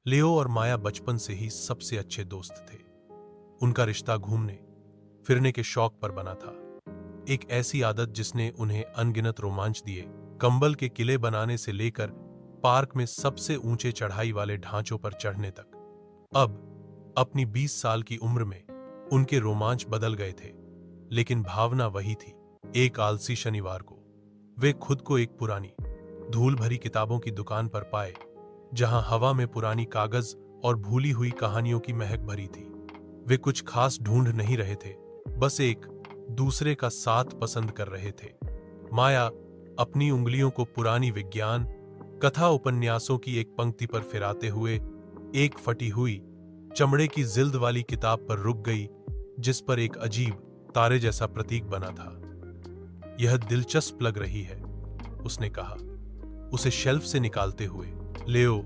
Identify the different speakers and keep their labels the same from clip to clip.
Speaker 1: लियो और माया बचपन से ही सबसे अच्छे दोस्त थे। उनका रिश्ता घूमने फिरने के शौक पर बना था। एक ऐसी आदत जिसने उन्हें अनगिनत रोमांच दिए, कंबल के किले बनाने से लेकर पार्क में सबसे ऊंचे चढ़ाई वाले ढांचों पर चढ़ने तक। अब अपनी 20 साल की उम्र में उनके रोमांच बदल गए थे, लेकिन भावना वही थी। एक आलसी शनिवार को वे खुद को एक पुरानी धूल भरी किताबों की दुकान पर पाए, जहां हवा में पुरानी कागज और भूली हुई कहानियों की महक भरी थी। वे कुछ खास ढूंढ नहीं रहे थे, बस एक दूसरे का साथ पसंद कर रहे थे। माया अपनी उंगलियों को पुरानी विज्ञान कथा उपन्यासों की एक पंक्ति पर फिराते हुए एक फटी हुई चमड़े की जिल्द वाली किताब पर रुक गई, जिस पर एक अजीब तारे जैसा प्रतीक बना था। यह दिलचस्प लग रही है, उसने कहा, उसे शेल्फ से निकालते हुए। लेओ,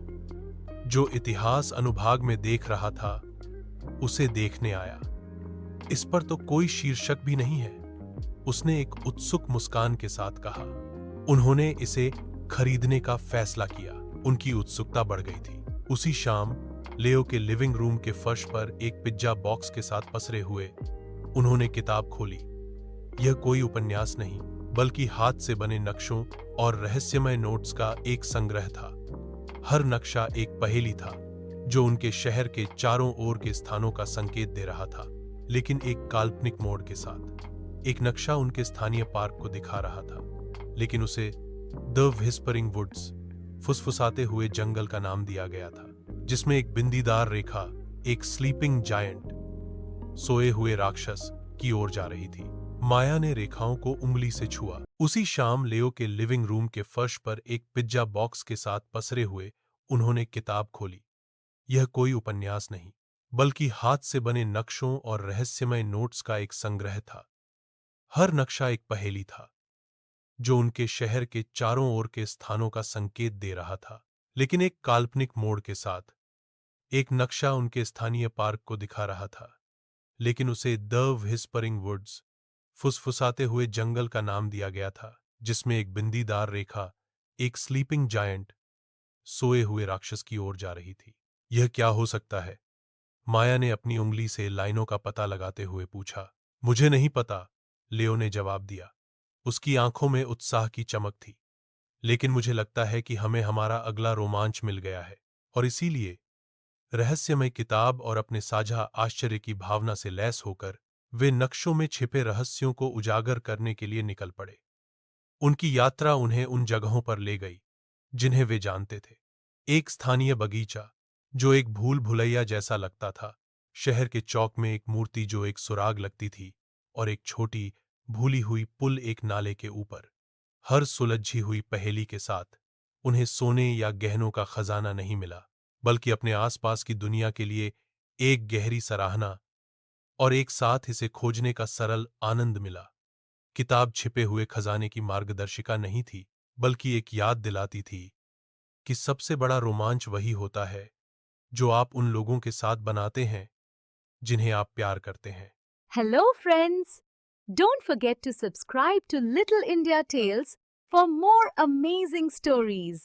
Speaker 1: जो इतिहास अनुभाग में देख रहा था, उसे देखने आया। इस पर तो कोई शीर्षक भी नहीं है, उसने एक उत्सुक मुस्कान के साथ कहा। उन्होंने इसे खरीदने का फैसला किया। उनकी उत्सुकता बढ़ गई थी। उसी शाम लेओ के लिविंग रूम के फर्श पर एक पिज्जा बॉक्स के साथ पसरे हुए उन्होंने किताब खोली। यह कोई उपन्यास नहीं, बल्कि हाथ से बने नक्शों और रहस्यमय नोट्स का एक संग्रह था। हर नक्शा एक पहेली था, जो उनके शहर के चारों ओर के स्थानों का संकेत दे रहा था, लेकिन एक काल्पनिक मोड़ के साथ। एक नक्शा उनके स्थानीय पार्क को दिखा रहा था, लेकिन उसे द व्हिस्परिंग वुड्स, फुसफुसाते हुए जंगल का नाम दिया गया था, जिसमें एक बिंदीदार रेखा एक स्लीपिंग जायंट, सोए हुए राक्षस की ओर जा रही थी। माया ने रेखाओं को उंगली से छुआ। उसी शाम लेओ के लिविंग रूम के फर्श पर एक पिज्जा बॉक्स के साथ पसरे हुए उन्होंने किताब खोली। यह कोई उपन्यास नहीं, बल्कि हाथ से बने नक्शों और रहस्यमय नोट्स का एक संग्रह था। हर नक्शा एक पहेली था, जो उनके शहर के चारों ओर के स्थानों का संकेत दे रहा था, लेकिन एक काल्पनिक मोड़ के साथ। एक नक्शा उनके स्थानीय पार्क को दिखा रहा था, लेकिन उसे द व्हिस्परिंग वुड्स, फुसफुसाते हुए जंगल का नाम दिया गया था, जिसमें एक बिंदीदार रेखा एक स्लीपिंग जायंट, सोए हुए राक्षस की ओर जा रही थी। यह क्या हो सकता है? माया ने अपनी उंगली से लाइनों का पता लगाते हुए पूछा। मुझे नहीं पता, लियो ने जवाब दिया। उसकी आंखों में उत्साह की चमक थी। लेकिन मुझे लगता है कि हमें हमारा अगला रोमांच मिल गया है, और इसीलिए रहस्यमय किताब और अपने साझा आश्चर्य की भावना से लैस होकर वे नक्शों में छिपे रहस्यों को उजागर करने के लिए निकल पड़े। उनकी यात्रा उन्हें उन जगहों पर ले गई जिन्हें वे जानते थे। एक स्थानीय बगीचा, जो एक भूल भुलैया जैसा लगता था, शहर के चौक में एक मूर्ति जो एक सुराग लगती थी, और एक छोटी भूली हुई पुल एक नाले के ऊपर। हर सुलझी हुई पहेली के साथ उन्हें सोने या गहनों का खजाना नहीं मिला, बल्कि अपने आसपास की दुनिया के लिए एक गहरी सराहना और एक साथ इसे खोजने का सरल आनंद मिला। किताब छिपे हुए खजाने की मार्गदर्शिका नहीं थी, बल्कि एक याद दिलाती थी कि सबसे बड़ा रोमांच वही होता है जो आप उन लोगों के साथ बनाते हैं जिन्हें आप प्यार करते हैं।
Speaker 2: Hello, friends! Don't forget to subscribe to Little India Tales for more amazing stories.